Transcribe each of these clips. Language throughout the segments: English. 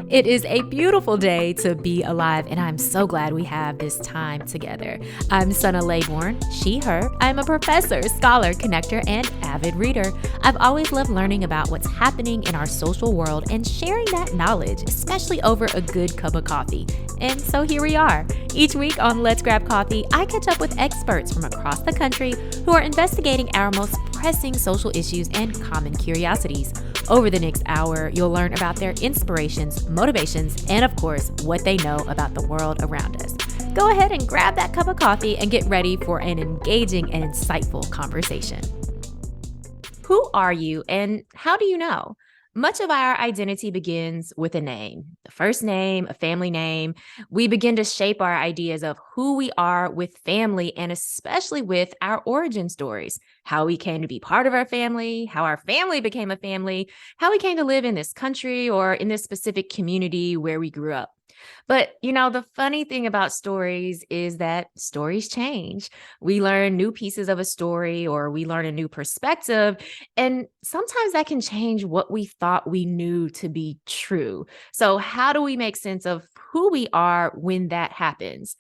It is a beautiful day to be alive, and I'm so glad we have this time together. I'm Sana Laybourne, she, her. I'm a professor, scholar, connector, and avid reader. I've always loved learning about what's happening in our social world and sharing that knowledge, especially over a good cup of coffee. And so here we are. Each week on Let's Grab Coffee, I catch up with experts from across the country who are investigating our most pressing social issues and common curiosities. Over the next hour, you'll learn about their inspirations, motivations, and of course, what they know about the world around us. Go ahead and grab that cup of coffee and get ready for an engaging and insightful conversation. Who are you and how do you know? Much of our identity begins with a name, the first name, a family name. We begin to shape our ideas of who we are with family and especially with our origin stories, how we came to be part of our family, how our family became a family, how we came to live in this country or in this specific community where we grew up. But, the funny thing about stories is that stories change. We learn new pieces of a story or we learn a new perspective, and sometimes that can change what we thought we knew to be true. So, how do we make sense of who we are when that happens?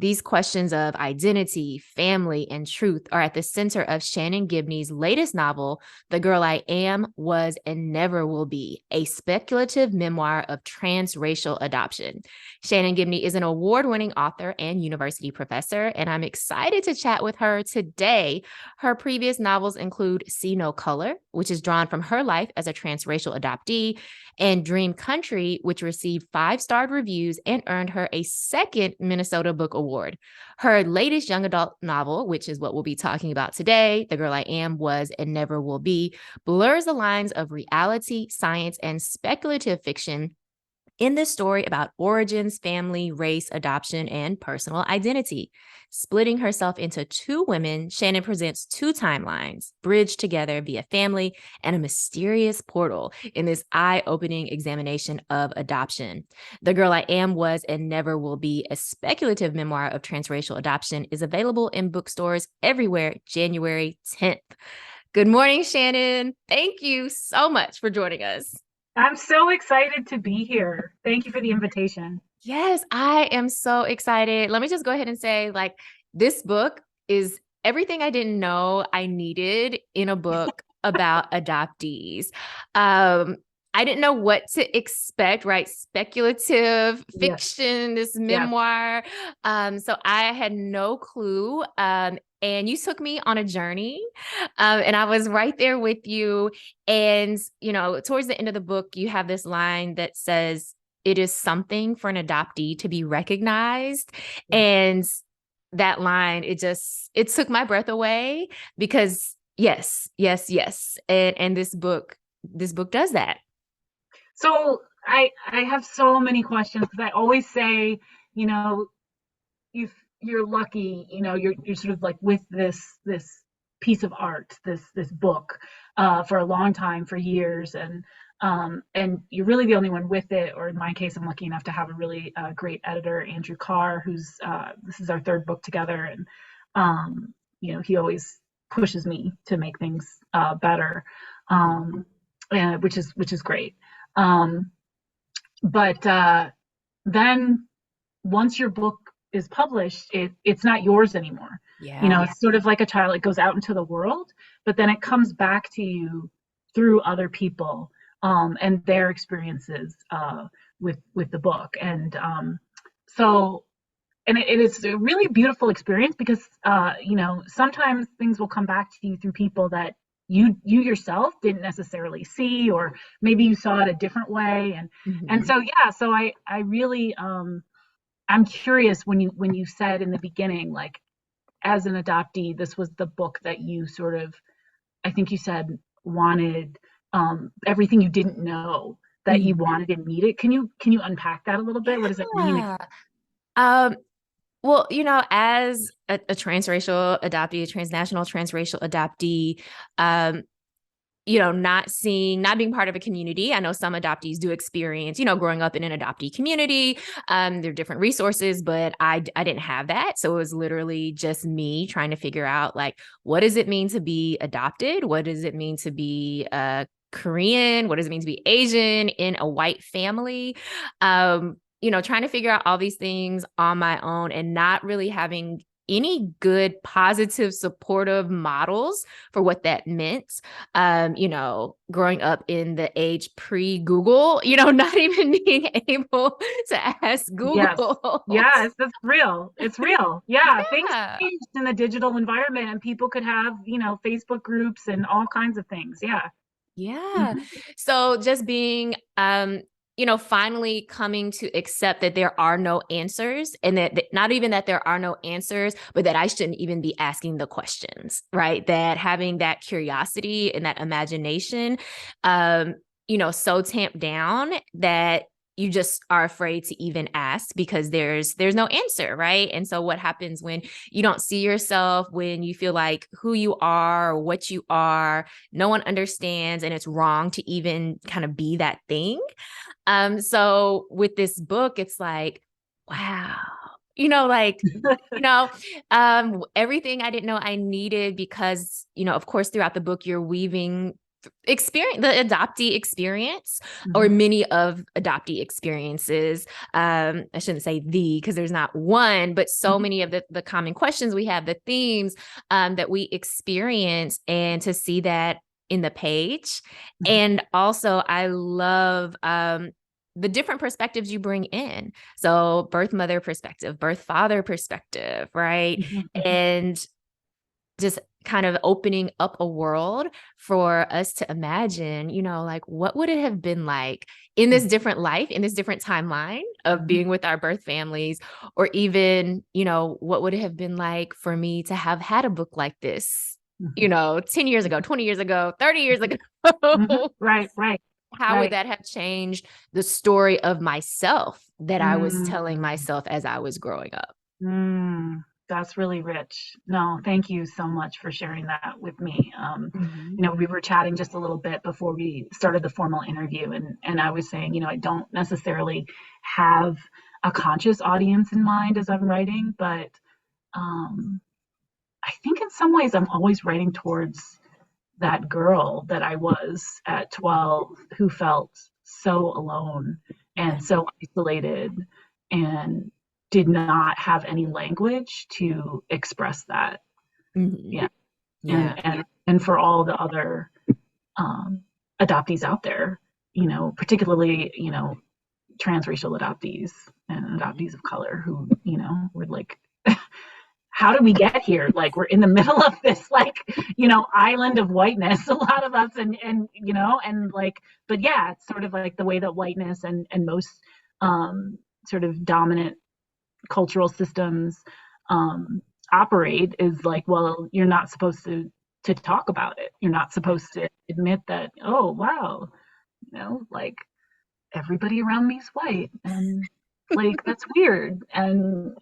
These questions of identity, family, and truth are at the center of Shannon Gibney's latest novel, The Girl I Am, Was, and Never Will Be, a speculative memoir of transracial adoption. Shannon Gibney is an award-winning author and university professor, and I'm excited to chat with her today. Her previous novels include See No Color, which is drawn from her life as a transracial adoptee, and Dream Country, which received 5-star reviews and earned her a second Minnesota Book Award. Her latest young adult novel, which is what we'll be talking about today, The Girl I Am, Was, and Never Will Be, blurs the lines of reality, science, and speculative fiction in this story about origins, family, race, adoption, and personal identity. Splitting herself into 2 women, Shannon presents 2 timelines, bridged together via family and a mysterious portal in this eye-opening examination of adoption. The Girl I Am, Was, and Never Will Be, a speculative memoir of transracial adoption, is available in bookstores everywhere January 10th. Good morning, Shannon. Thank you so much for joining us. I'm so excited to be here. Thank you for the invitation. Yes, I am so excited. Let me just go ahead and say, this book is everything I didn't know I needed in a book about adoptees. I didn't know what to expect, right? Speculative Yes, fiction, this yes. memoir. So I had no clue. And you took me on a journey, and I was right there with you. And, towards the end of the book, you have this line that says, it is something for an adoptee to be recognized. Yes. And that line, it took my breath away because yes, yes, yes. And this book does that. So I have so many questions because I always say, you know, if you're lucky, you're sort of like with this piece of art, this book, for a long time, for years, and you're really the only one with it. Or in my case, I'm lucky enough to have a really great editor, Andrew Carr, who's this is our 3rd book together, and he always pushes me to make things better, which is great. But then once your book is published, it's not yours anymore. Yeah. It's sort of like a child. It goes out into the world, but then it comes back to you through other people, and their experiences with the book. And it is a really beautiful experience because sometimes things will come back to you through people that you yourself didn't necessarily see, or maybe you saw it a different way. And so I really I'm curious, when you said in the beginning, like, as an adoptee, this was the book that you sort of, I think you said, wanted, everything you didn't know that you wanted and needed. Can you unpack that a little bit? What does that mean? Yeah. Well, as a transracial adoptee, a transnational transracial adoptee, not being part of a community. I know some adoptees do experience, growing up in an adoptee community. There are different resources, but I didn't have that. So it was literally just me trying to figure out, like, what does it mean to be adopted? What does it mean to be Korean? What does it mean to be Asian in a white family? Trying to figure out all these things on my own and not really having any good, positive, supportive models for what that meant. Growing up in the age pre-Google, not even being able to ask Yes. Google. Yes, that's real. It's real. Yeah, things Yeah. changed in the digital environment and people could have, Facebook groups and all kinds of things. Yeah. Yeah. Mhm. So just being, finally coming to accept that there are no answers, and that not even that there are no answers, but that I shouldn't even be asking the questions, right? That having that curiosity and that imagination, so tamped down that you just are afraid to even ask because there's no answer, right? And so what happens when you don't see yourself, when you feel like who you are or what you are, no one understands, and it's wrong to even kind of be that thing. So with this book, it's like, wow, like, everything I didn't know I needed because, of course, throughout the book, you're weaving the adoptee experience, or Mhm. many of adoptee experiences. I shouldn't say because there's not one, but so Mhm. many of the common questions we have, the themes that we experience, and to see that in the page. Mhm. And also I love the different perspectives you bring in. So birth mother perspective, birth father perspective, right? Mhm. Mhm. And just kind of opening up a world for us to imagine, like what would it have been like in this different life, in this different timeline of Mhm. being with our birth families, or even, what would it have been like for me to have had a book like this, Mhm. 10 years ago, 20 years ago, 30 years ago. Mhm. Right, right, How would right. that have changed the story of myself that I was Mm. telling myself as I was growing up? Mm, that's really rich. No, thank you so much for sharing that with me. Mhm. We were chatting just a little bit before we started the formal interview, and I was saying, I don't necessarily have a conscious audience in mind as I'm writing, but um, I think in some ways I'm always writing towards that girl that I was at 12 who felt so alone Yeah. and so isolated and did not have any language to express that. Mhm. Yeah. Yeah. And for all the other um, adoptees out there, particularly, transracial adoptees and adoptees of color who, were like, how did we get here? Like we're in the middle of this island of whiteness, a lot of us, and like, but yeah, it's sort of like the way that whiteness and most sort of dominant cultural systems um operate is like, well, you're not supposed to talk about it. You're not supposed to admit that, oh wow, like everybody around me is white and like that's weird. And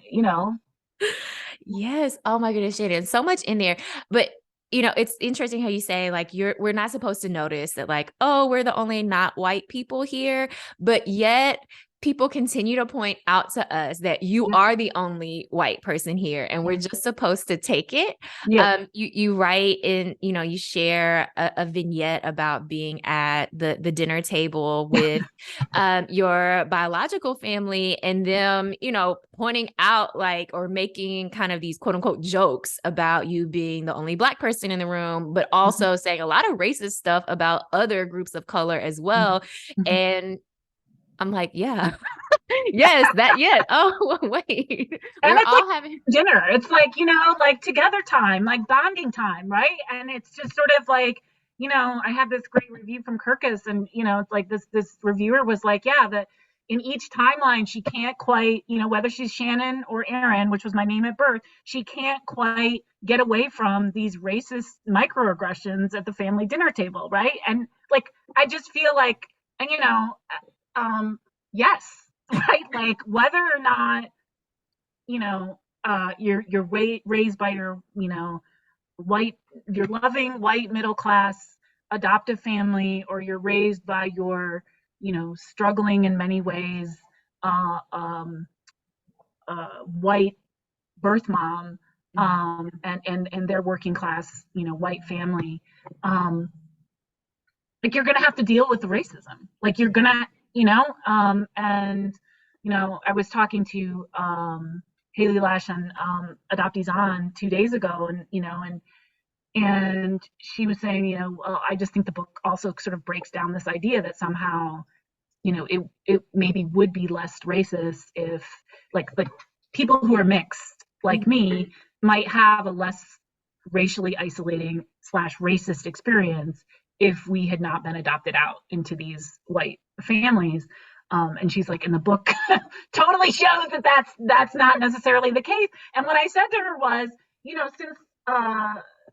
Yes. Oh my goodness, Shannon, so much in there. But it's interesting how you say like we're not supposed to notice that, like, oh, we're the only not white people here, but yet people continue to point out to us that you yeah, are the only white person here, and we're just supposed to take it. yeah. You write in, you share a vignette about being at the dinner table with your biological family, and them, pointing out like, or making kind of these quote unquote jokes about you being the only Black person in the room, but Mhm, also saying a lot of racist stuff about other groups of color as mhm, well. mhm. And I'm like, yeah, yes, that, yeah. Oh, wait, And we're it's like all having, dinner. It's like, like together time, like bonding time, right? And it's just sort of like, I had this great review from Kirkus, and it's like this reviewer was like, yeah, that in each timeline she can't quite, whether she's Shannon or Aaron, which was my name at birth, she can't quite get away from these racist microaggressions at the family dinner table, right? And like I just feel like, and yes, right? Like whether or not you're raised by your white, your loving white middle class adoptive family, or you're raised by your struggling in many ways uh, um, white birth mom, and their working class white family. um, like you're going to have to deal with the racism. Like you're going to, and, I was talking to Haley Lash on Adoptees On 2 days ago, and she was saying, well, I just think the book also sort of breaks down this idea that somehow, it maybe would be less racist if like people who are mixed like me might have a less racially isolating / racist experience if we had not been adopted out into these white families. And she's like, in the book totally shows that that's not necessarily the case. And what I said to her was, since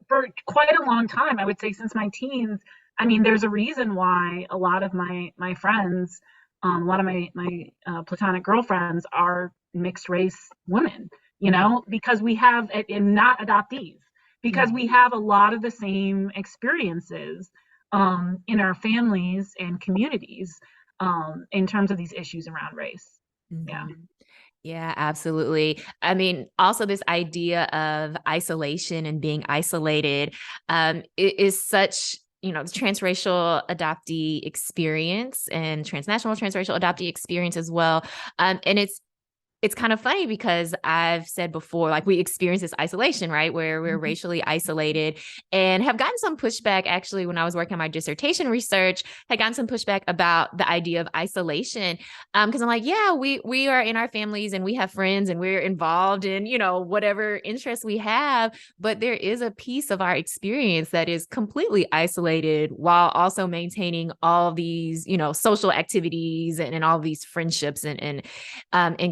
for quite a long time, I would say since my teens, I mean, there's a reason why a lot of my friends, a lot of my platonic girlfriends are mixed race women, because we have, and not adoptees, because we have a lot of the same experiences in our families and communities in terms of these issues around race. Yeah. Yeah, absolutely. I mean, also this idea of isolation and being isolated is such, the transracial adoptee experience and transnational transracial adoptee experience as well. And it's kind of funny because I've said before, like we experience this isolation, right? Where we're racially isolated, and have gotten some pushback actually when I was working on my dissertation research, had gotten some pushback about the idea of isolation. Cause I'm like, yeah, we are in our families and we have friends and we're involved in, whatever interests we have, but there is a piece of our experience that is completely isolated while also maintaining all these, social activities and all these friendships and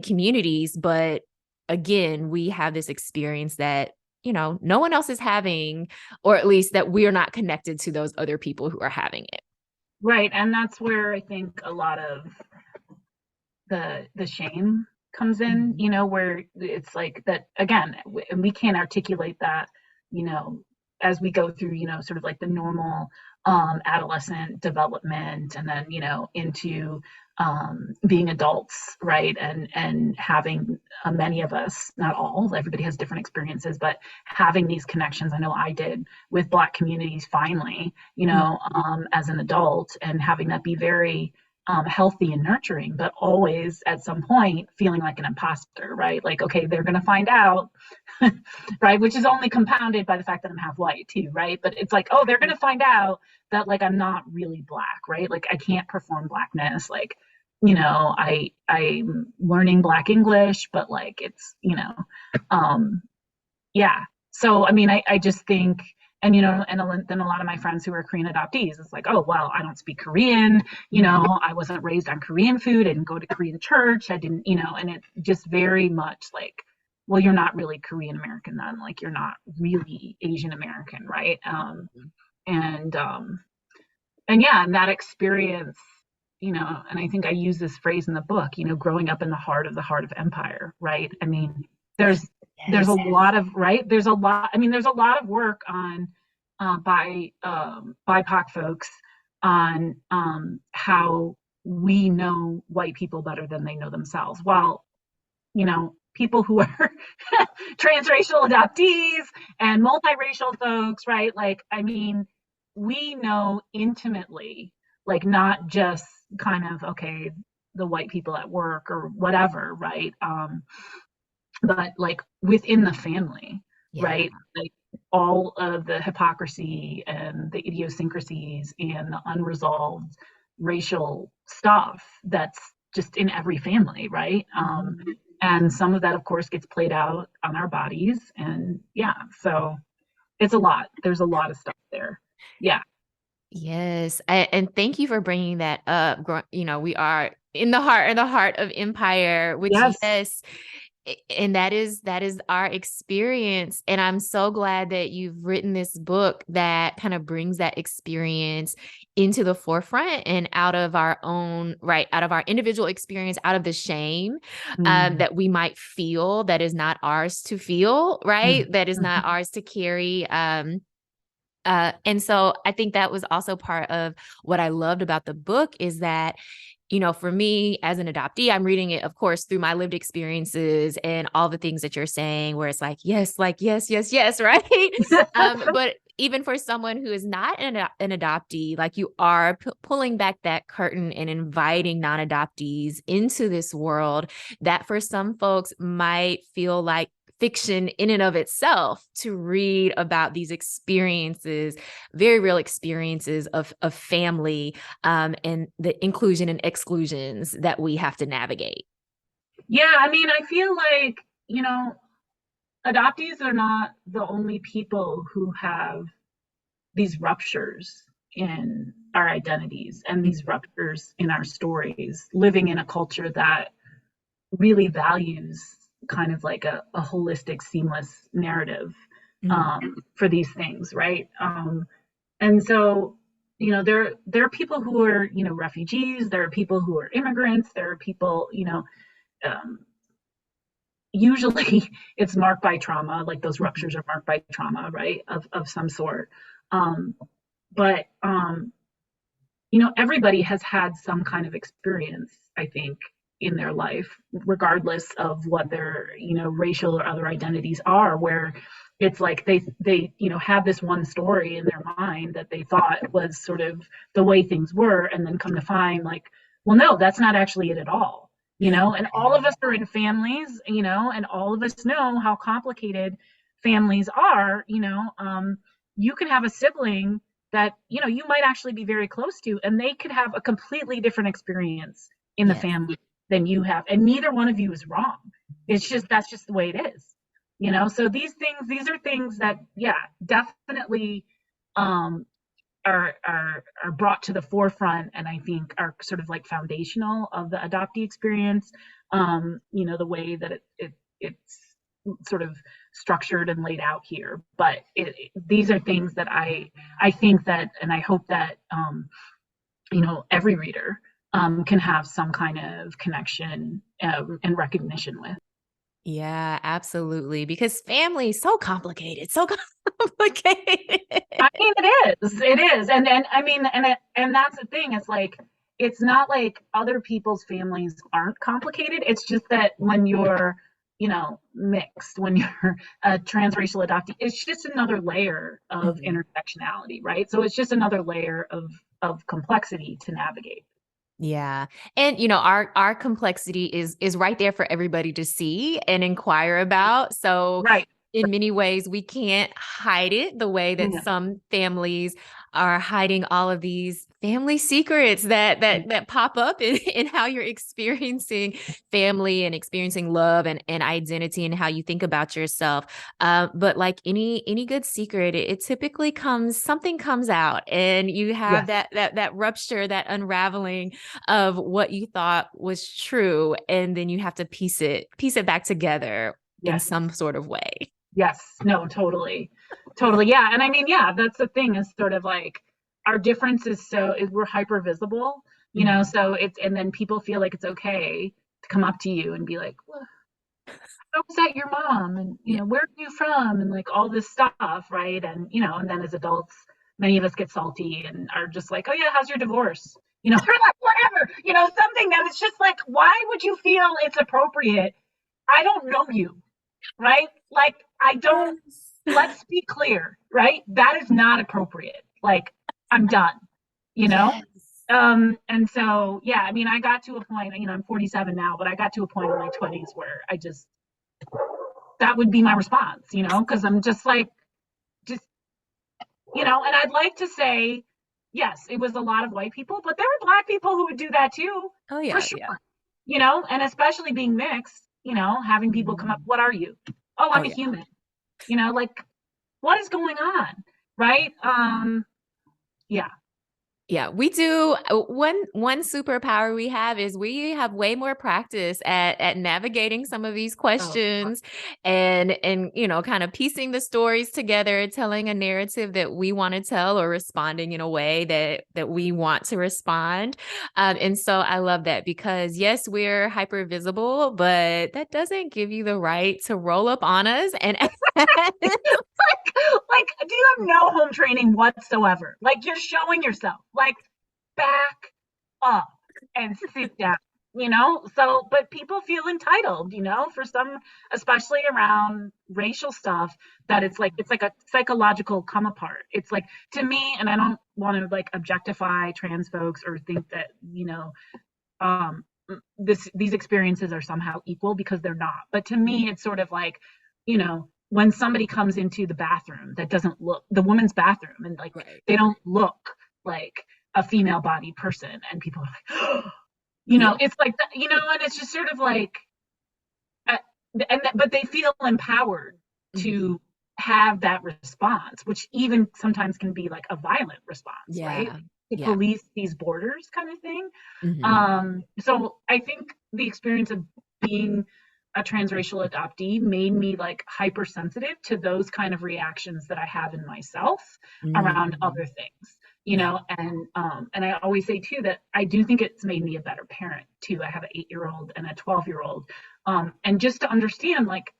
communities. But again, we have this experience that, no one else is having, or at least that we are not connected to those other people who are having it. Right. And that's where I think a lot of the shame comes in, where it's like that, again, and we can't articulate that, as we go through, sort of like the normal adolescent development, and then, into being adults, right? And having many of us, not all, everybody has different experiences, but having these connections, I know I did with Black communities finally, as an adult, and having that be very healthy and nurturing, but always at some point feeling like an imposter, right? Like, okay, they're going to find out, right? Which is only compounded by the fact that I'm half white too, right? But it's like, oh, they're going to find out that like I'm not really Black, right? Like I can't perform Blackness, like, I'm learning Black English, but like it's, yeah. So I mean, I just think, and then a lot of my friends who are Korean adoptees, it's like, oh well, I don't speak Korean, I wasn't raised on Korean food, I didn't go to Korean church, I didn't, and it's just very much like, well, you're not really Korean American then, like you're not really Asian American, right? And yeah, and that experience, and I think I use this phrase in the book, growing up in the heart of empire, right? I mean, there's a lot of, right? There's a lot of work on by BIPOC folks on how we know white people better than they know themselves. While, people who are transracial adoptees and multiracial folks, right? Like, I mean, we know intimately, like not just kind of, okay, the white people at work or whatever, right? But like within the family, right? Like all of the hypocrisy and the idiosyncrasies and the unresolved racial stuff that's just in every family, right? And some of that, of course, gets played out on our bodies. And yeah, so it's a lot. There's a lot of stuff there. Yeah. Yes. And thank you for bringing that up. We are in the heart of empire, which yes, and that is our experience. And I'm so glad that you've written this book that kind of brings that experience into the forefront and out of our own, right, out of our individual experience, out of the shame that we might feel that is not ours to feel, right? That is not ours to carry. And so I think that was also part of what I loved about the book is that, for me as an adoptee, I'm reading it, of course, through my lived experiences and all the things that you're saying, where it's like, yes, yes, yes, right? But even for someone who is not an adoptee, like you are pulling back that curtain and inviting non-adoptees into this world that for some folks might feel like fiction in and of itself to read about these experiences, very real experiences of family, and the inclusion and exclusions that we have to navigate. Yeah, I mean, I feel like, adoptees are not the only people who have these ruptures in our identities and these ruptures in our stories, living in a culture that really values kind of like a holistic, seamless narrative for these things, right? And so, there are people who are, refugees, there are people who are immigrants, there are people, um, usually it's marked by trauma, like those ruptures are marked by trauma, right, of some sort. Um, but everybody has had some kind of experience, I think, in their life, regardless of what their, racial or other identities are, where it's like they have this one story in their mind that they thought was sort of the way things were, and then come to find like, well, no, that's not actually it at all. And all of us are in families, and all of us know how complicated families are. You can have a sibling that you might actually be very close to, and they could have a completely different experience in the family than you have, and neither one of you is wrong. It's just that's just the way it is. So these are things that, yeah, definitely are brought to the forefront, and I think are sort of like foundational of the adoptee experience. The way that it's sort of structured and laid out here, but these are things that I think that, and I hope that every reader can have some kind of connection and recognition with. Yeah, absolutely. Because family is so complicated, so complicated. I mean, it is, and I mean, and that's the thing. It's like it's not like other people's families aren't complicated. It's just that when you're mixed, when you're a transracial adoptee, it's just another layer of intersectionality, right? So it's just another layer of complexity to navigate. Yeah. And our complexity is right there for everybody to see and inquire about. So Right. in many ways we can't hide it the way that Yeah. some families are hiding all of these family secrets that pop up in how you're experiencing family and experiencing love and identity and how you think about yourself. But like any good secret, it typically something comes out and you have Yes. that rupture, that unraveling of what you thought was true, and then you have to piece it back together in Yes. some sort of way. Yes. No, totally. Totally. Yeah. And I mean, yeah, that's the thing, is sort of like our difference is we're hyper visible, so and then people feel like it's okay to come up to you and be like, well, how was that your mom? And, Yeah. where are you from? And like all this stuff. Right. And, and then as adults, many of us get salty and are just like, oh yeah, how's your divorce? Or like whatever, something that is just like, why would you feel it's appropriate? I don't know you. Right. Like, I don't, let's be clear, right? That is not appropriate. Like, I'm done, you know? Yes. And so, yeah, I mean, I got to a point, I'm 47 now, but I got to a point in my 20s where that would be my response, because I'm just like, and I'd like to say, yes, it was a lot of white people, but there were Black people who would do that too, Oh for yeah, sure. yeah. And especially being mixed, having people come up, what are you? Oh, Oh I'm a yeah. human, like, what is going on? Right. Yeah. Yeah, we do. One superpower we have is we have way more practice at navigating some of these Oh, questions and kind of piecing the stories together, telling a narrative that we want to tell or responding in a way that we want to respond. And so I love that because yes, we're hyper visible, but that doesn't give you the right to roll up on us and like, do you have no home training whatsoever? Like, you're showing yourself. Like, back up and sit down. so, but people feel entitled, for some, especially around racial stuff, that it's like a psychological come apart. It's like, to me, and I don't want to like objectify trans folks or think that, um, these experiences are somehow equal, because they're not. But to me, it's sort of like, when somebody comes into the bathroom that doesn't look, the woman's bathroom, and like Right. they don't look like a female bodied person, and people are like, Yeah. it's like that, and it's just sort of like, uh, but they feel empowered Mhm. to have that response, which even sometimes can be like a violent response, right? Yeah. To Yeah. police these borders, kind of thing. Hmm. So I think the experience of being a transracial adoptee made me like hypersensitive to those kind of reactions that I have in myself around Hmm. other things, Yeah. and I always say too that I do think it's made me a better parent too. I have an 8-year-old and a 12-year-old, and just to understand, like,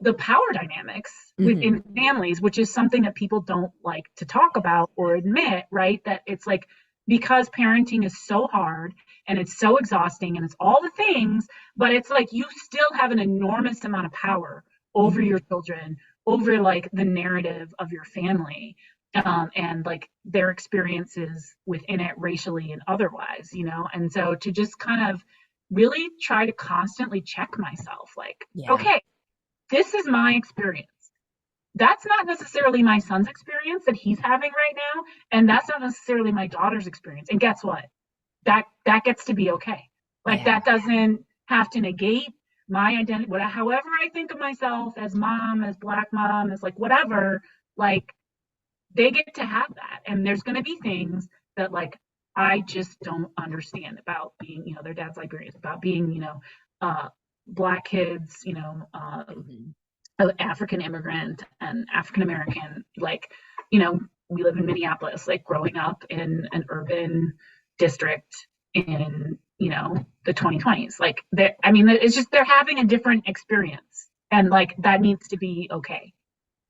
the power dynamics Hmm. within families, which is something that people don't like to talk about or admit, right? That it's like, because parenting is so hard and it's so exhausting and it's all the things, but it's like you still have an enormous amount of power over Hmm. your children, over like the narrative of your family, and like their experiences within it, racially and otherwise, And so to just kind of really try to constantly check myself, like, Yeah. okay, this is my experience. That's not necessarily my son's experience that he's having right now, and that's not necessarily my daughter's experience. And guess what? That gets to be okay. Like, Yeah. that doesn't have to negate my identity. However I think of myself as mom, as black mom, as like whatever, like, they get to have that. And there's going to be things that like I just don't understand about being, their dad's Liberian, about being, uh, black kids, Hmm. African immigrant and African American, like, you know, we live in Minneapolis, like growing up in an urban district in, the 2020s. Like, I mean, it's just they're having a different experience, and like that needs to be okay,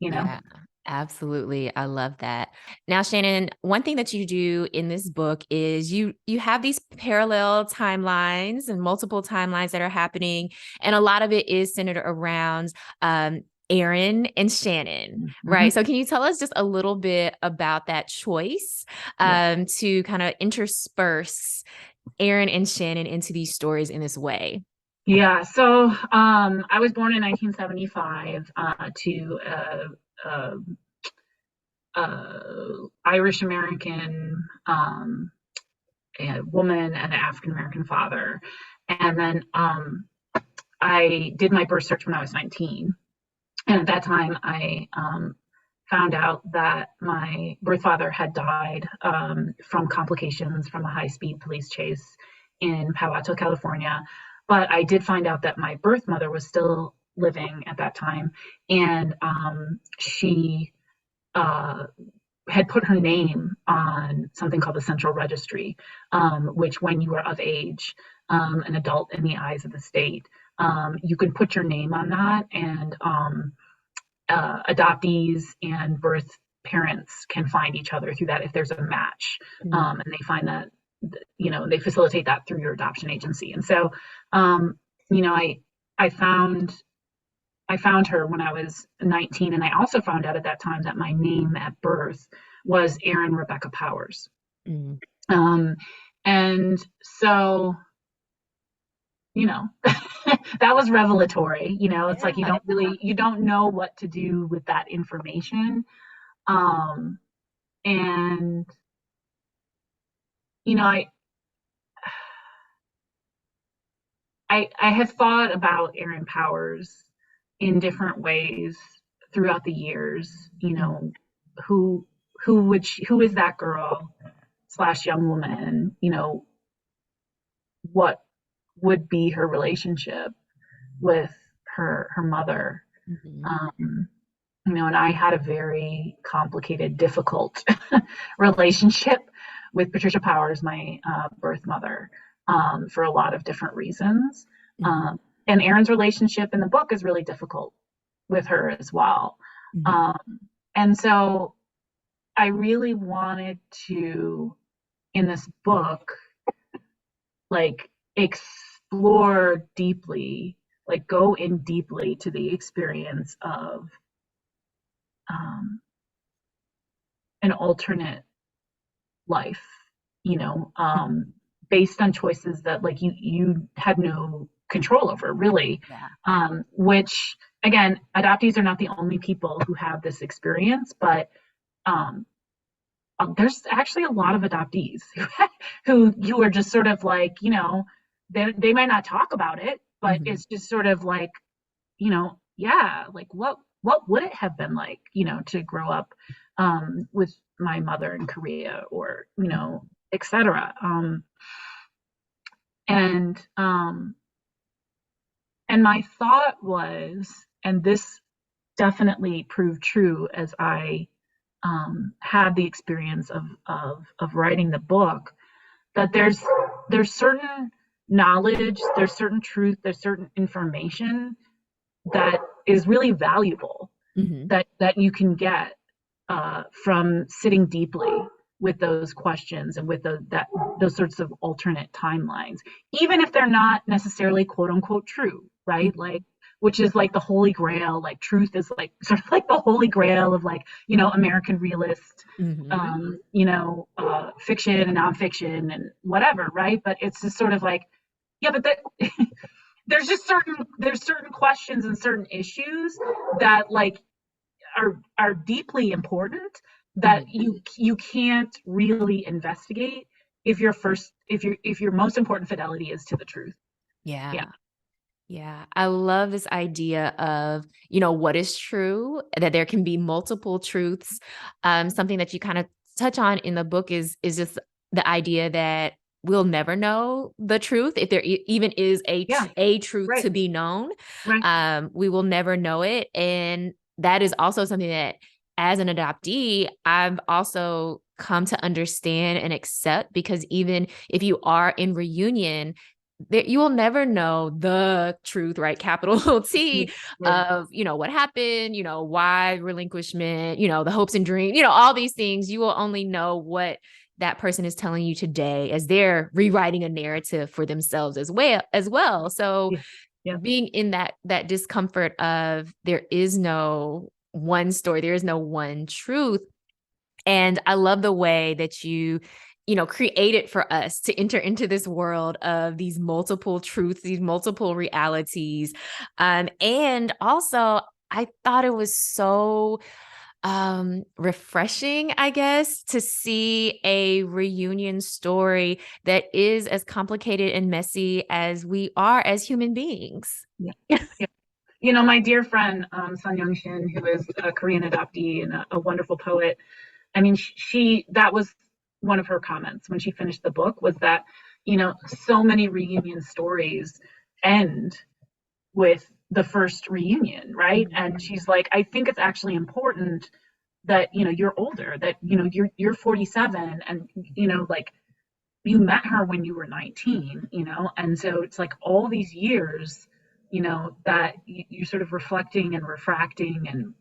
you know? Yeah, absolutely. I love that. Now, Shannon, one thing that you do in this book is you have these parallel timelines and multiple timelines that are happening, and a lot of it is centered around Aaron and Shannon, right? Mm-hmm. So, can you tell us just a little bit about that choice Yeah. to kind of intersperse Aaron and Shannon into these stories in this way? Yeah. So I was born in 1975 to Irish American a woman and an African American father. And then I did my birth search when I was 19. And at that time, I found out that my birth father had died from complications from a high speed police chase in Palo Alto, California. But I did find out that my birth mother was still living at that time. And she uh, had put her name on something called the Central Registry, which, when you are of age, an adult in the eyes of the state, you can put your name on that, and adoptees and birth parents can find each other through that if there's a match, Mm. and they find that, they facilitate that through your adoption agency. And so, um, you know, I I found I found her when I was 19, and I also found out at that time that my name at birth was Erin Rebecca Powers. Mm. Um, and so, you know, that was revelatory. It's like Yeah. you don't know what to do with that information. Um, and, you know, I have thought about Erin Powers in different ways throughout the years. Mm. Who who is that girl slash young woman? What would be her relationship with her mother? Mhm. Um, and I had a very complicated, difficult relationship with Patricia Powers, my birth mother, for a lot of different reasons. Mhm. Um, and Erin's relationship in the book is really difficult with her as well. Mhm. Um, and so I really wanted to, in this book, like, explore deeply, like go in deeply to the experience of um, an alternate life, you know, based on choices that like you had no control over, really. Yeah. Which again, adoptees are not the only people who have this experience, but um, there's actually a lot of adoptees who you are just sort of like, you know, they might not talk about it, but Mm-hmm. it's just sort of like, you know, yeah, like what would it have been like, you know, to grow up with my mother in Korea, or, you know, etc. And and my thought was, and this definitely proved true as I had the experience of writing the book, that there's certain knowledge, there's certain truth, there's certain information that is really valuable, Mm-hmm. that you can get from sitting deeply with those questions and with those sorts of alternate timelines, even if they're not necessarily quote unquote true, right? Like, which is like the holy grail. Like truth is like sort of like the holy grail of like, you know, American realist, Mm-hmm. you know, fiction and nonfiction and whatever, right? But it's just sort of like, yeah, but that there's certain questions and certain issues that like are deeply important, that Mm-hmm. you can't really investigate if your most important fidelity is to the truth. Yeah. Yeah. Yeah, I love this idea of, what is true, that there can be multiple truths. Something that you kind of touch on in the book is just the idea that we'll never know the truth if there even is Yeah. a truth Right. to be known. Right. We will never know it, and that is also something that, as an adoptee, I've also come to understand and accept, because even if you are in reunion, that you will never know the truth, right? Capital T, Right. of, what happened, why relinquishment, the hopes and dreams, all these things. You will only know what that person is telling you today, as they're rewriting a narrative for themselves as well. So Yeah. Yeah. being in that discomfort of, there is no one story, there is no one truth. And I love the way that you created for us to enter into this world of these multiple truths, these multiple realities. And also, I thought it was so refreshing, I guess, to see a reunion story that is as complicated and messy as we are as human beings. Yeah. Yeah. You know, my dear friend, Sun Young Shin, who is a Korean adoptee and a wonderful poet, I mean, that was one of her comments when she finished the book, was that, you know, so many reunion stories end with the first reunion, right? Mhm. And she's like, I think it's actually important that, you know, you're older, that, you know, you're 47, and, you know, like you met her when you were 19, you know, and so it's like all these years, you know, that you're sort of reflecting and refracting, and,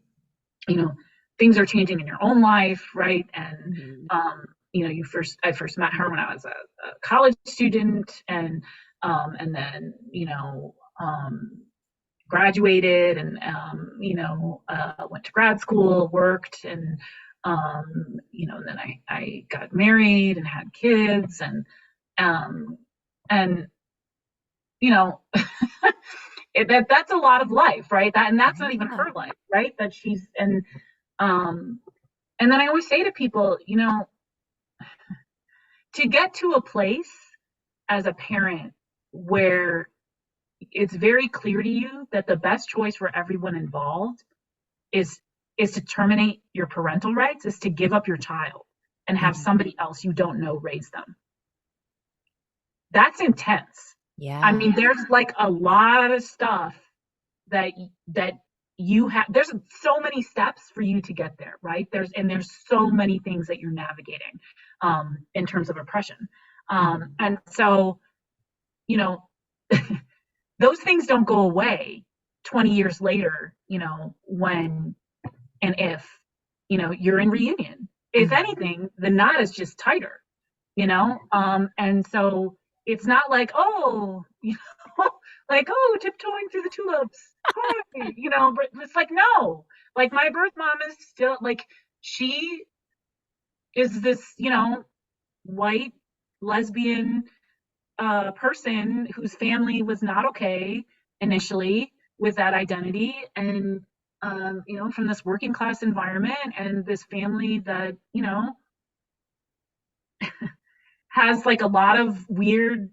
you know, things are changing in your own life, right? And Mhm. you know, I first met her when I was a college student, and then, you know, graduated, and you know, went to grad school, worked, and you know, and then I got married and had kids, um, and you know, that's a lot of life, right? That, and that's not even Yeah. her life, right? That she's um, and then I always say to people, you know, to get to a place as a parent where it's very clear to you that the best choice for everyone involved is is to terminate your parental rights, is to give up your child and have Mhm. somebody else you don't know raise them. That's intense. I Yeah. mean, there's like a lot of stuff that that you have. There's so many steps for you to get there, right? There's so many things that you're navigating in terms of oppression, Mhm. and so, you know, those things don't go away 20 years later, you know, when and if, you know, you're in reunion. If Mhm. anything, the knot is just tighter, you know? And so it's not like, oh, like, oh, tiptoeing through the tulips. Hi, but it's like, no, like my birth mom is still like, she is this, white lesbian person whose family was not okay initially with that identity. And, from this working class environment and this family that, has like a lot of weird,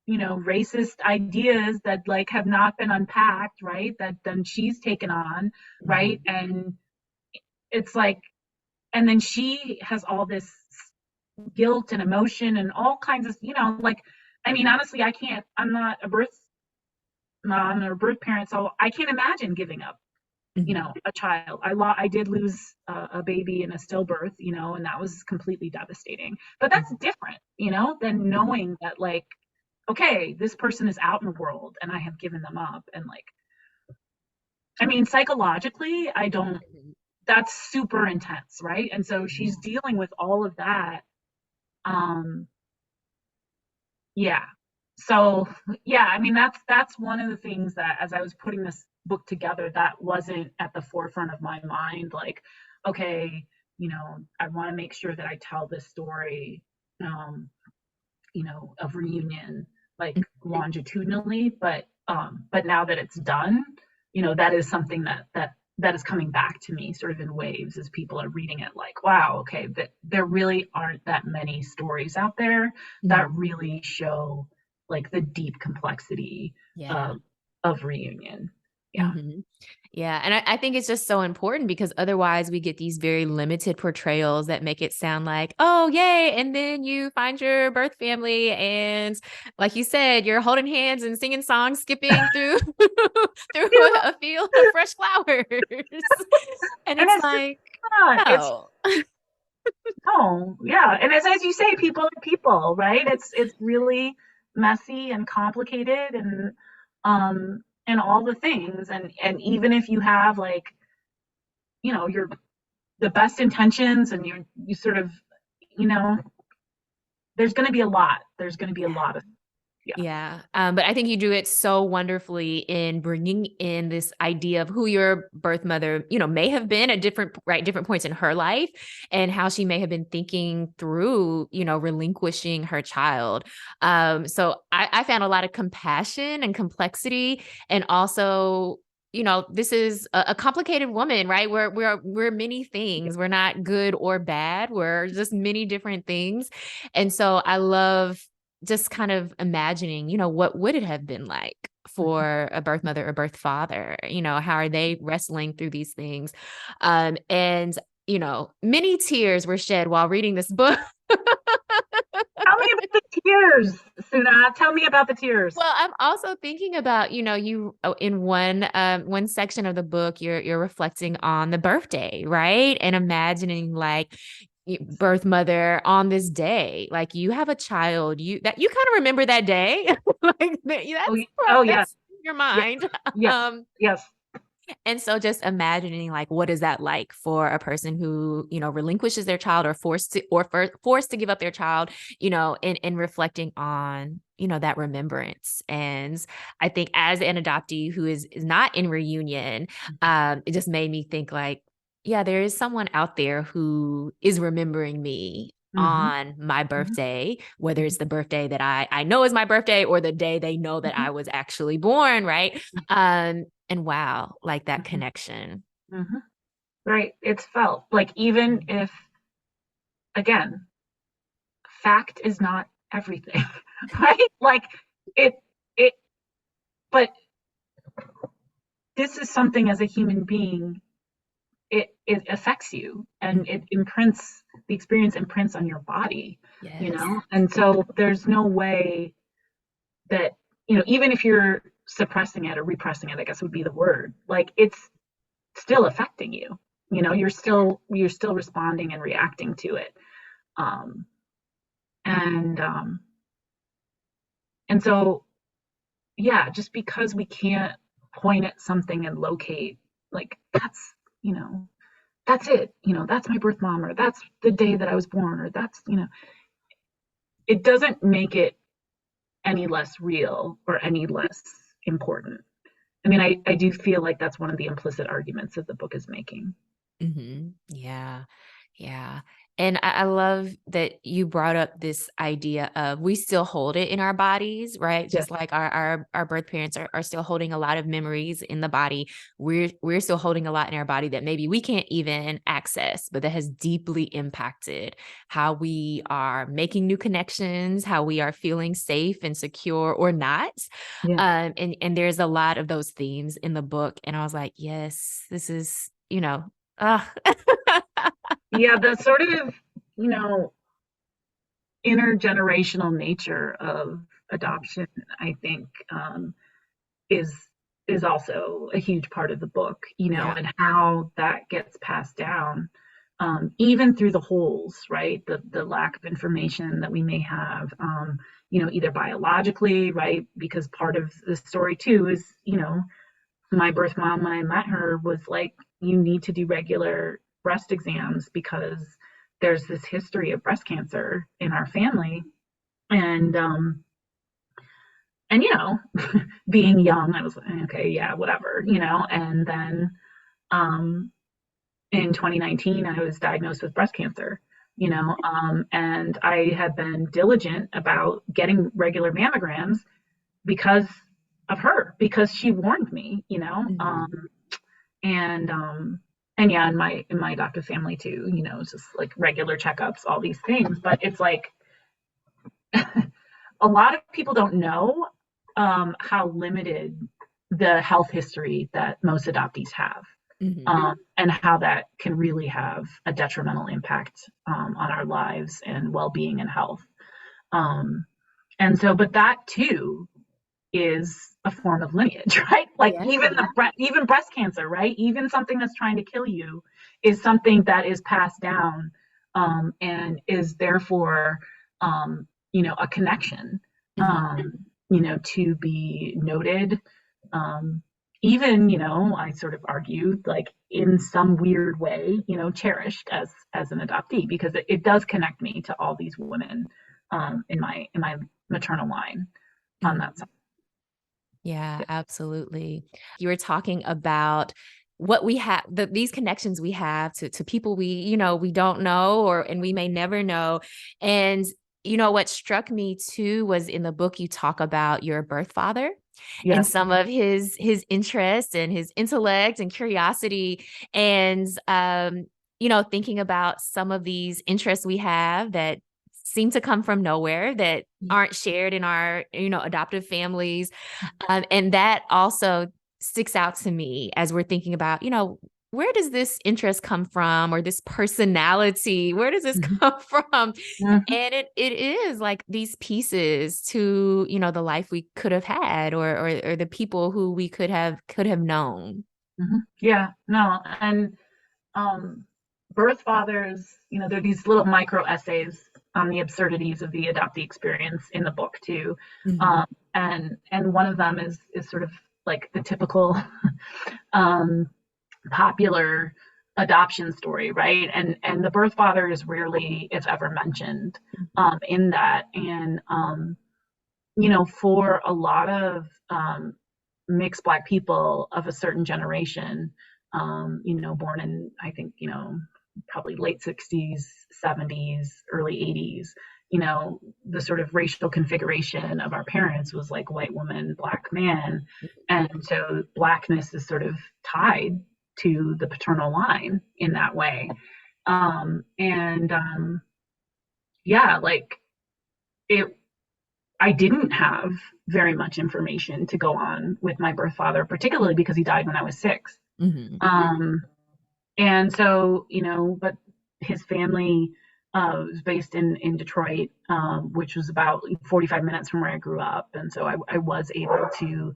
racist ideas that like have not been unpacked, right? That then she's taken on, right? Mhm. And it's like, and then she has all this guilt and emotion and all kinds of, like, I mean, honestly, I'm not a birth mom or birth parent, so I can't imagine giving up, Mhm. a child. I did lose a baby in a stillbirth, and that was completely devastating. But that's Mhm. different, than knowing that, like, okay, this person is out in the world and I have given them up. And like, I mean, psychologically, I don't, Mhm. that's super intense, right? And so she's dealing with all of that. Um, yeah. So yeah, I mean, that's one of the things that as I was putting this book together, that wasn't at the forefront of my mind. Like, okay, I want to make sure that I tell this story, um, of reunion, like Mhm. longitudinally. But now that it's done, that is something that is coming back to me sort of in waves as people are reading it, like, wow, okay, that there really aren't that many stories out there that Mhm. really show like the deep complexity Yeah. of reunion. Yeah. Mhm. Yeah, and I think it's just so important because otherwise we get these very limited portrayals that make it sound like, "Oh, yay," and then you find your birth family and like you said, you're holding hands and singing songs, skipping through through Yeah. a field of fresh flowers. And And it's it's just like, not. It's "No." no, yeah. And as you say, people are people, right? It's really messy and complicated and all the things. And even if you have like, your the best intentions and you sort of, you know, there's gonna be a lot. There's gonna be a lot of yeah. Yeah, but I think you do it so wonderfully in bringing in this idea of who your birth mother, may have been at different points in her life, and how she may have been thinking through, relinquishing her child. So I found a lot of compassion and complexity, and also, this is a complicated woman, right? We're many things. We're not good or bad. We're just many different things, and so I love just kind of imagining, what would it have been like for a birth mother or birth father? How are they wrestling through these things? And, many tears were shed while reading this book. Tell me about the tears, Suna. Tell me about the tears. Well, I'm also thinking about, in one section of the book, you're reflecting on the birthday, right? And imagining like birth mother on this day, like you have a child, you kind of remember that day, like Oh, oh yeah, that's in your yeah, mind. yes, Um, yes. and so just imagining like what is that like for a person who, relinquishes their child or forced to give up their child, and reflecting on, that remembrance. And I think as an adoptee who is not in reunion, it just made me think like, yeah, there is someone out there who is remembering me Mm-hmm, on my mm-hmm, birthday, whether it's the birthday that I know is my birthday or the day they know that mm-hmm, I was actually born, right? And wow, like that mm-hmm, connection. mm-hmm. Right. It's felt like, even Mhm. if, again, fact is not everything, right? Like it, it, but this is something as a human being, it affects you and Mhm. it imprints, the experience imprints on your body, Yes. And so there's no way that, even if you're suppressing it or repressing it, I guess would be the word, like it's still affecting you. You're still responding and reacting to it. Um, and and so yeah, just because we can't point at something and locate, like, you know that's it, that's my birth mom, or that's the day that I was born, or that's, it doesn't make it any less real or any less important. I mean, I do feel like that's one of the implicit arguments that the book is making. Yeah. Yeah. And I love that you brought up this idea of we still hold it in our bodies, right? Yeah. Just like our birth parents are still holding a lot of memories in the body. We're still holding a lot in our body that maybe we can't even access, but that has deeply impacted how we are making new connections, how we are feeling safe and secure or not. Yeah. And there's a lot of those themes in the book. And I was like, yes, this is, ah. Yeah, the sort of, you know, intergenerational nature of adoption, I think, is is also a huge part of the book, Yeah. and how that gets passed down, even through the holes, right? The lack of information that we may have, either biologically, right? Because part of the story too is, my birth mom, when I met her, was like, you need to do regular breast exams because there's this history of breast cancer in our family. And being young, I was like, okay, yeah, whatever. And then um in 2019 I was diagnosed with breast cancer. And I had been diligent about getting regular mammograms because of her, because she warned me. And and yeah, in my adoptive family too, it's just like regular checkups, all these things. But it's like a lot of people don't know how limited the health history that most adoptees have, and how that can really have a detrimental impact on our lives and well-being and health. And so, but that too is a form of lineage, right? Like Yeah. even breast cancer, right? Even something that's trying to kill you is something that is passed down, and is therefore, a connection, to be noted. Even, I sort of argue, like in some weird way, cherished as an adoptee, because it does connect me to all these women, in my maternal line on that side. Yeah, absolutely. You were talking about what we have, these connections we have to people we don't know, and we may never know. And what struck me too was in the book you talk about your birth father and Yes. some of his interest and his intellect and curiosity, and thinking about some of these interests we have that seem to come from nowhere, that aren't shared in our adoptive families. And that also sticks out to me as we're thinking about, where does this interest come from, or this personality? Where does this Mhm. come from? Mhm. And it is like these pieces to, the life we could have had, or the people who we could have known. Mhm. Yeah, no, and um, birth fathers, there are these little micro essays on the absurdities of the adoptee experience in the book too. Mhm. um, and one of them is sort of like the typical um, popular adoption story, right? And the birth father is rarely, if ever, mentioned in that. And for a lot of mixed Black people of a certain generation, born in, I think, probably late 60s, 70s, early 80s, the sort of racial configuration of our parents was like white woman, Black man. And so Blackness is sort of tied to the paternal line in that way. And yeah, like it, I didn't have very much information to go on with my birth father, particularly because he died when I was 6. Mhm. Um, and so, but his family was based in Detroit, which was about 45 minutes from where I grew up. And so I was able to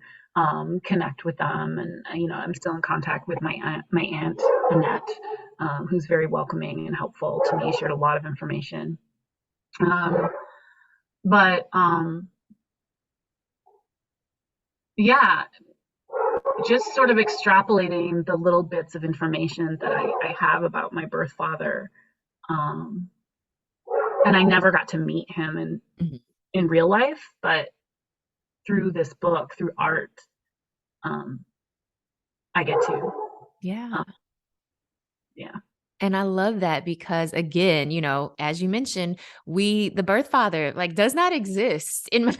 connect with them. And, I'm still in contact with my aunt, Annette, who's very welcoming and helpful to me, shared a lot of information. Um, but yeah, just sort of extrapolating the little bits of information that I have about my birth father. Um, and I never got to meet him in Mhm. in real life, but through this book, through art, um, I get to. Yeah. Um, yeah. And I love that because again, as you mentioned, the birth father like does not exist in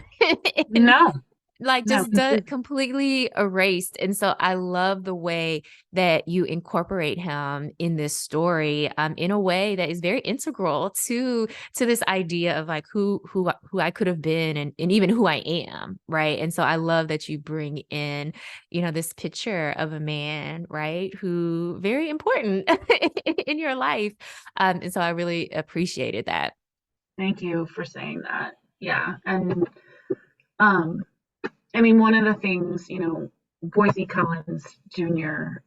in No, like no, just completely erased. And so I love the way that you incorporate him in this story, in a way that is very integral to this idea of like who I could have been, and even who I am, right? And so I love that you bring in, this picture of a man, right, who very important in your life. And so I really appreciated that. thank you for saying that. Yeah. And um, I mean, one of the things, Boise Collins Jr.,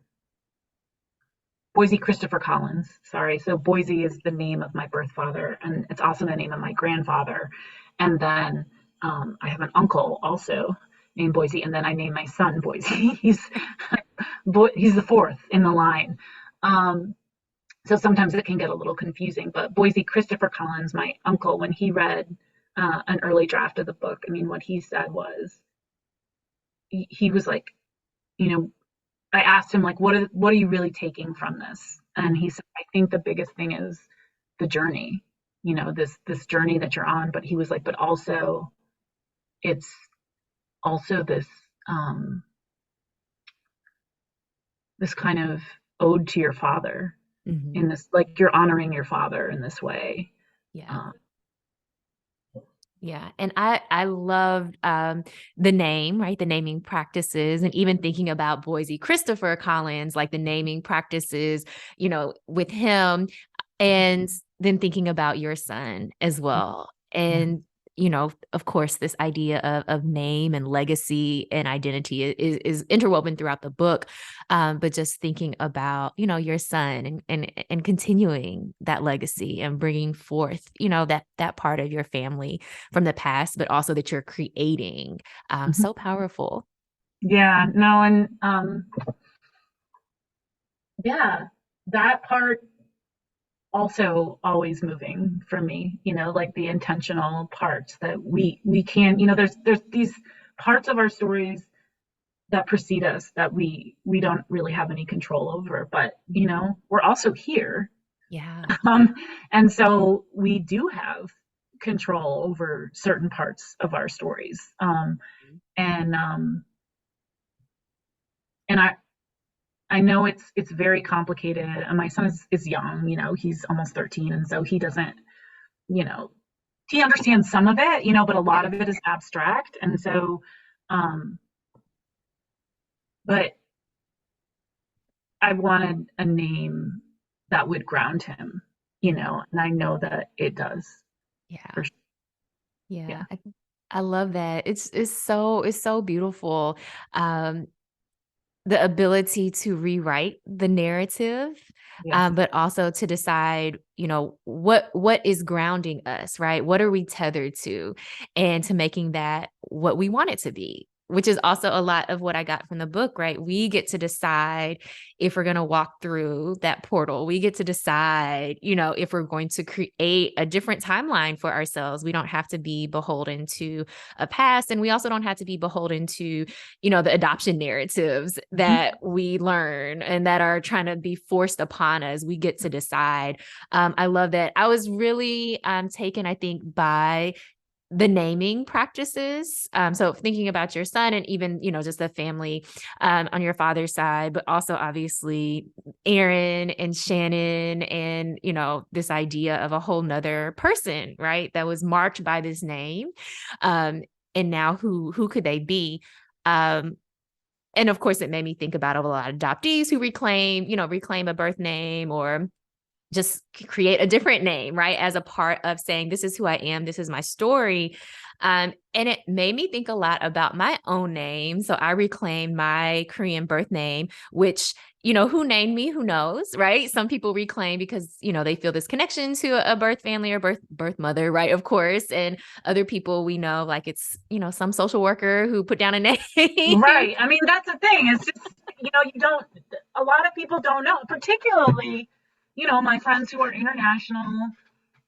Boise Christopher Collins, sorry. So Boise is the name of my birth father, and it's also the name of my grandfather. And then I have an uncle also named Boise, and then I named my son Boise. He's the fourth in the line. Um, so sometimes it can get a little confusing. But Boise Christopher Collins, my uncle, when he read an early draft of the book, I mean, what he said was, he was like, you know, I asked him like, what are you really taking from this? And he said, I think the biggest thing is the journey, this journey that you're on. But he was like, but also it's also this kind of ode to your father, Mhm. in this, like, you're honoring your father in this way. Yeah. Um, Yeah, and I loved, the name, right? The naming practices, and even thinking about Boise Christopher Collins, like the naming practices, with him, and then thinking about your son as well. And, of course, this idea of name and legacy and identity is interwoven throughout the book. But just thinking about, your son, and continuing that legacy and bringing forth, that part of your family from the past, but also that you're creating. So powerful. yeah, no, and yeah, that part also always moving for me, like the intentional parts that we can, there's these parts of our stories that precede us that we don't really have any control over, but we're also here. Yeah. um and so we do have control over certain parts of our stories. And and I know it's very complicated, and my son is young, he's almost 13, and so he doesn't, you know he understands some of it, but a lot Yeah. of it is abstract. And so um but I wanted a name that would ground him, and I know that it does, Yeah. for sure. Yeah. Yeah. I love that. It's so beautiful. Um, the ability to rewrite the narrative, Yes. but also to decide, what is grounding us, right? What are we tethered to? And to making that what we want it to be, which is also a lot of what I got from the book, right? We get to decide if we're going to walk through that portal. We get to decide, if we're going to create a different timeline for ourselves. We don't have to be beholden to a past, and we also don't have to be beholden to, the adoption narratives Mhm. that we learn and that are trying to be forced upon us. We get to decide. I love that. I was really taken, I think, by the naming practices. So thinking about your son, and even, just the family on your father's side, but also obviously Aaron and Shannon, and, this idea of a whole nother person, right? That was marked by this name. Um, and now who could they be? Um, and of course, it made me think about a lot of adoptees who reclaim a birth name, or just create a different name, right? As a part of saying, this is who I am, this is my story. And it made me think a lot about my own name. So I reclaimed my Korean birth name, which, who named me, who knows, right? Some people reclaim because, they feel this connection to a birth family or birth mother, right? Of course. And other people, we know, like it's, some social worker who put down a name. Right. I mean, that's the thing. It's just, you don't, a lot of people don't know, particularly, my friends who are international,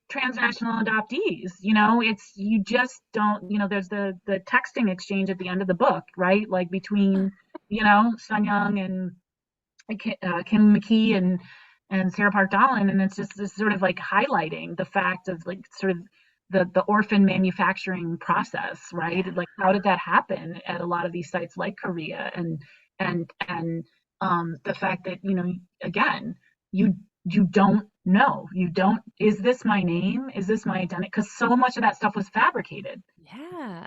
transnational adoptees. It's, you just don't, there's the texting exchange at the end of the book, right? Like between, Sun Young and Kim McKee and Sarah Park Dallin, and it's just this sort of like highlighting the fact of like sort of the orphan manufacturing process, right? Yeah. Like how did that happen at a lot of these sites like Korea, and the fact that again, you don't know, you don't, is this my name, is this my identity, because so much of that stuff was fabricated. Yeah.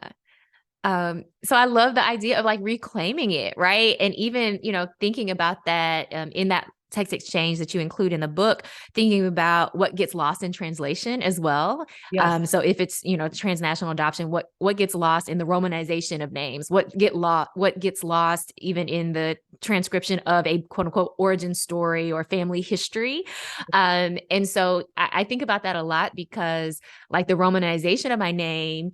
So I love the idea of like reclaiming it, right? And even, thinking about that in that text exchange that you include in the book, thinking about what gets lost in translation as well. Yes. So if it's, transnational adoption, what gets lost in the romanization of names, what gets lost even in the transcription of a quote unquote origin story or family history. And so I think about that a lot because like the romanization of my name,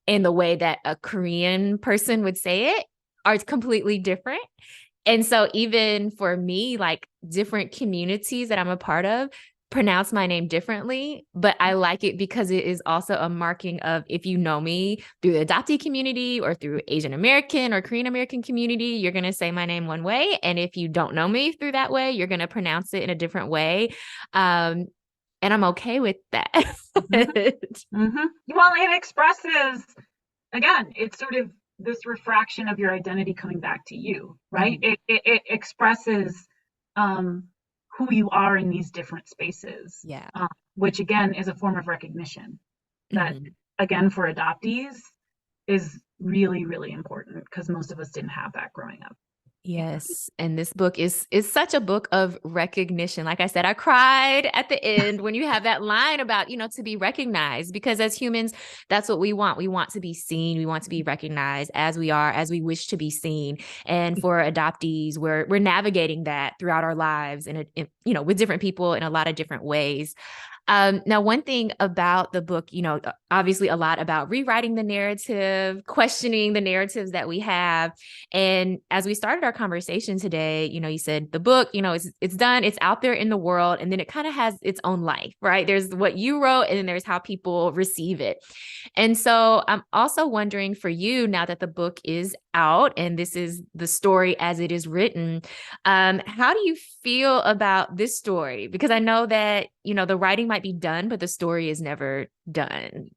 and the way that a Korean person would say it are completely different. And so even for me, like different communities that I'm a part of pronounce my name differently, but I like it because it is also a marking of, if you know me through the adoptee community or through Asian American or Korean American community, you're going to say my name one way. And if you don't know me through that way, you're going to pronounce it in a different way. And I'm okay with that. Mm-hmm. Mm-hmm. Well, it expresses, again, it's sort of this refraction of your identity coming back to you, right? Mhm. It expresses um, who you are in these different spaces, Yeah. which again is a form of recognition that, Mhm. again, for adoptees is really, really important because most of us didn't have that growing up. Yes, and this book is such a book of recognition. Like I said, I cried at the end when you have that line about, to be recognized, because as humans, that's what we want. We want to be seen. We want to be recognized as we are, as we wish to be seen. And for adoptees, we're navigating that throughout our lives and, with different people in a lot of different ways. Now, one thing about the book, obviously a lot about rewriting the narrative, questioning the narratives that we have. And as we started our conversation today, you said the book, it's done, it's out there in the world, and then it kind of has its own life, right? There's what you wrote, and then there's how people receive it. And so I'm also wondering for you, now that the book is out and this is the story as it is written, how do you feel about this story? Because I know that, the writing might be done, but the story is never done.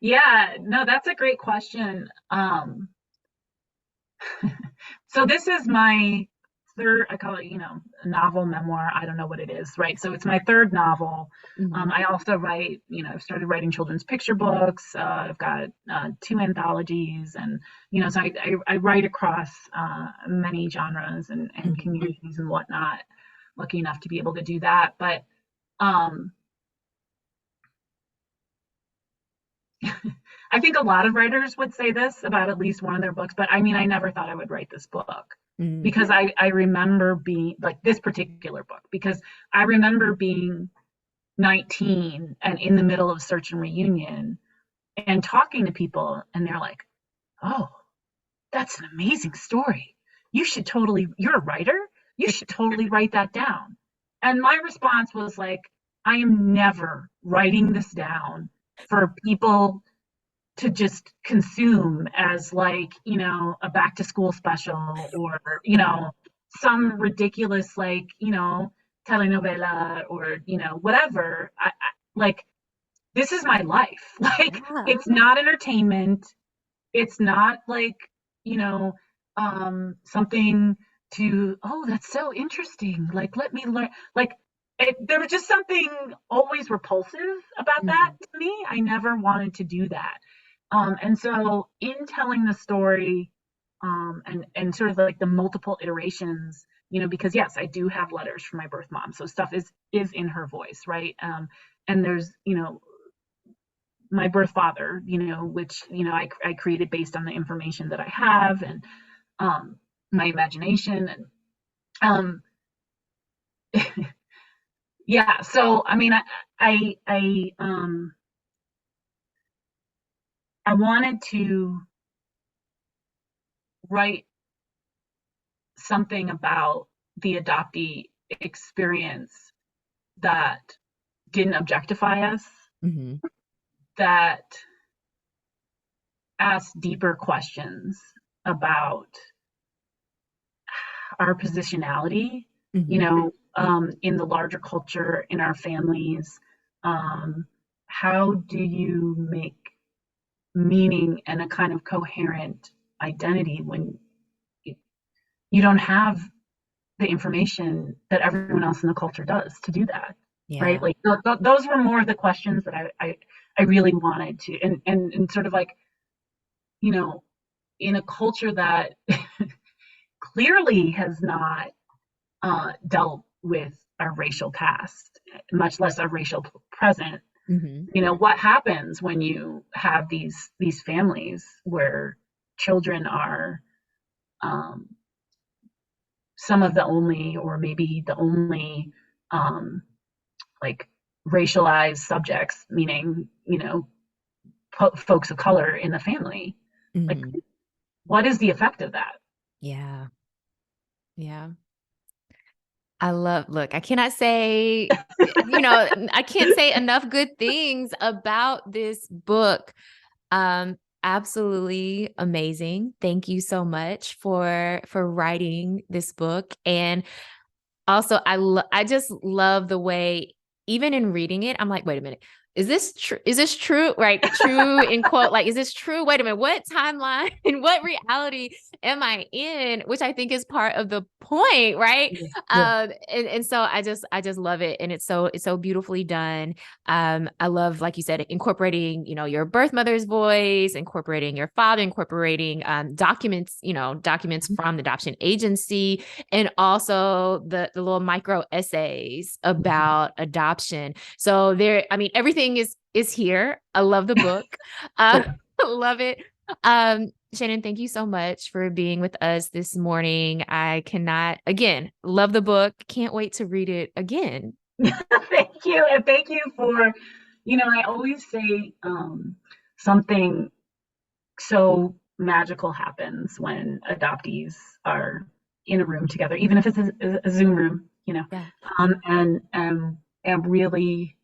Yeah, no, that's a great question. So this is my third, I call it, novel, memoir. I don't know what it is, right? So it's my third novel. Mhm. I also write, I've started writing children's picture books. I've got two anthologies, and so I write across many genres and Mhm. communities and whatnot. Lucky enough to be able to do that, but um, I think a lot of writers would say this about at least one of their books, but I mean, I never thought I would write this book Mhm. because I remember being like this particular book, because I remember being 19 and in the middle of search and reunion and talking to people, and they're like, oh, that's an amazing story. You should totally, you're a writer. You should totally write that down. And my response was like, I am never writing this down for people to just consume as like, a back to school special, or, some ridiculous like, telenovela, or, whatever. Like, this is my life. Like, Yeah. it's not entertainment. It's not like, something to, oh, that's so interesting. Like, let me learn. Like, there was just something always repulsive about that Mhm. to me. I never wanted to do that. And so in telling the story, and sort of like the multiple iterations, because yes, I do have letters from my birth mom, so stuff is in her voice, right? And there's, my birth father, which, I created based on the information that I have, and my imagination, and um yeah. So I mean, I wanted to write something about the adoptee experience that didn't objectify us, Mm-hmm. that asked deeper questions about our positionality, Mm-hmm. in the larger culture, in our families. How do you make meaning and a kind of coherent identity when you don't have the information that everyone else in the culture does to do that, right? Yeah. Like those were more of the questions that I really wanted to, and sort of like, in a culture that clearly has not dealt with our racial past, much less our racial present. Mm-hmm. What happens when you have these families where children are um, some of the only, or maybe the only, um, like racialized subjects, meaning folks of color in the family. Like, Mm-hmm. what is the effect of that? Yeah. Yeah. Look, I cannot say, I can't say enough good things about this book. Absolutely amazing. Thank you so much for writing this book. And also, I just love the way, even in reading it, I'm like, wait a minute. Is this true? Is this true? Right. True in quote, like, is this true? Wait a minute. What timeline and what reality am I in? Which I think is part of the point. Right. Yeah, yeah. And so I just love it. And it's so beautifully done. I love, like you said, incorporating, your birth mother's voice, incorporating your father, incorporating, documents, documents from the adoption agency, and also the little micro essays about adoption. So everything is here. I love the book. Good. Love it. Shannon, thank you so much for being with us this morning. I cannot, again, love the book. Can't wait to read it again. Thank you, and thank you for, I always say, something so magical happens when adoptees are in a room together, even if it's a Zoom room, Yeah. and really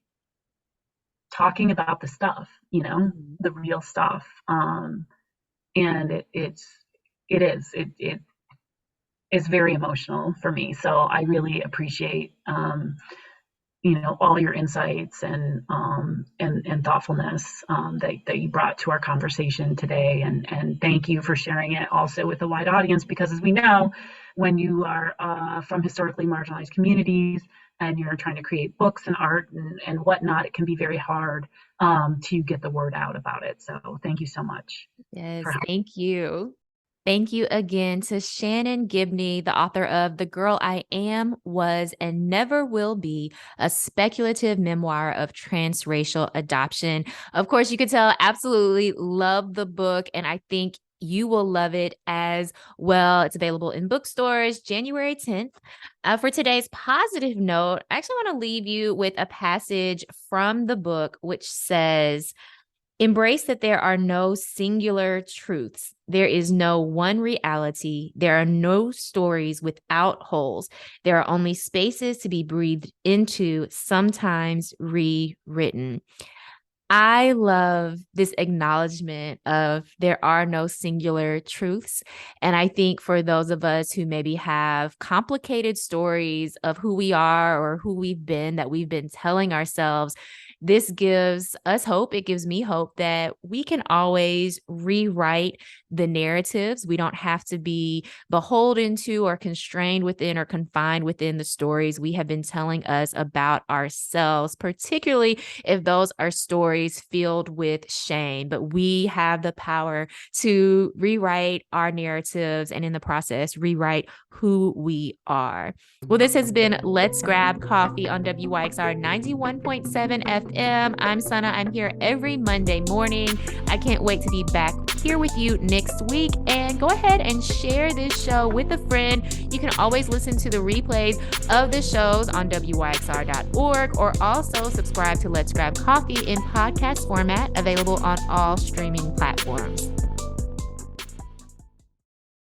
talking about the stuff, Mhm. the real stuff. And it is very emotional for me. So I really appreciate, all your insights and thoughtfulness, that you brought to our conversation today, and thank you for sharing it also with a wide audience, because as we know, when you are from historically marginalized communities and you're trying to create books and art and whatnot, it can be very hard to get the word out about it. So thank you so much for Yes, helping. thank you. Thank you again to Shannon Gibney, the author of The Girl I Am, Was, and Never Will Be, a speculative memoir of transracial adoption. Of course, you could tell, absolutely love the book, and I think you will love it as well. It's available in bookstores January 10th. For today's positive note, I actually want to leave you with a passage from the book, which says, embrace that there are no singular truths. There is no one reality. There are no stories without holes. There are only spaces to be breathed into, sometimes rewritten. I love this acknowledgement of there are no singular truths. And I think for those of us who maybe have complicated stories of who we are or who we've been that we've been telling ourselves, this gives us hope. It gives me hope that we can always rewrite the narratives. We don't have to be beholden to or constrained within or confined within the stories we have been telling us about ourselves, particularly if those are stories filled with shame. But we have the power to rewrite our narratives and in the process, rewrite who we are. Well, this has been Let's Grab Coffee on WYXR 91.7 FM. I'm Sana. I'm here every Monday morning. I can't wait to be back here with you next week. And go ahead and share this show with a friend. You can always listen to the replays of the shows on WYXR.org, or also subscribe to Let's Grab Coffee in podcast format, available on all streaming platforms.